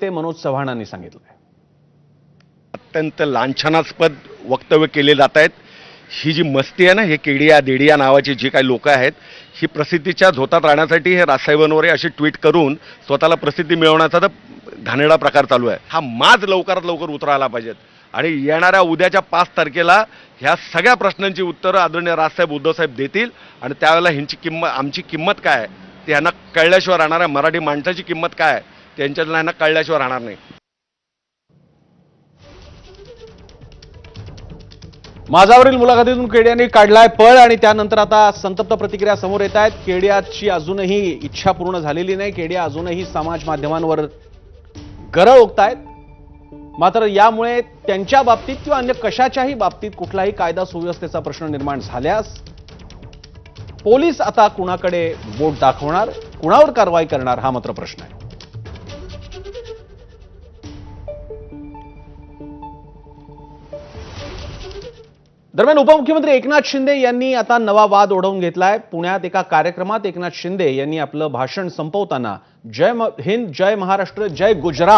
ते मनोज चव्हाणांनी सांगितलं. अत्यंत लांछनास्पद वक्तव्य केले जात आहेत. ही जी मस्ती आहे ना, हे केडिया देडिया नावाची जी काही लोक आहेत, ही प्रसिद्धीच्या झोतात राहण्यासाठी हे राजसाहेबांवर अशी ट्विट करून स्वतःला प्रसिद्धी मिळवण्याचा तर घाणेरडा प्रकार चालू आहे. हा माज लवकरात लवकर उतरायला पाहिजेत आणि येणाऱ्या उद्याच्या 5 तारखेला ह्या सगळ्या प्रश्नांची उत्तरं आदरणीय राजसाहेब उद्धवसाहेब देतील आणि त्यावेळेला ह्यांची आमची किंमत काय आहे ते ह्यांना कळल्याशिवाय राहणार आहे. मराठी माणसाची किंमत काय आहे त्यांच्यातल्या ह्यांना कळल्याशिवाय राहणार नाही. माझावरील मुलाखतीतून केडियाने काढलाय पळ आणि त्यानंतर आता संतप्त प्रतिक्रिया समोर येत आहेत. केडियाची अजूनही इच्छा पूर्ण झालेली नाही. केडिया अजूनही समाज माध्यमांवर गरळ ओकतायत. मात्र यामुळे त्यांच्या बाबतीत किंवा अन्य कशाच्याही बाबतीत कुठलाही कायदा सुव्यवस्थेचा प्रश्न निर्माण झाल्यास पोलीस आता कुणाकडे बोट दाखवणार, कुणावर कारवाई करणार हा मात्र प्रश्न आहे. दरम्यान उपमुख्यमंत्री एकनाथ शिंदे यांनी आता नवा वाद ओढवून घेतलाय. पुण्यात एका कार्यक्रमात एकनाथ शिंदे यांनी आपलं भाषण संपवताना जय हिंद, जय महाराष्ट्र, जय गुजरात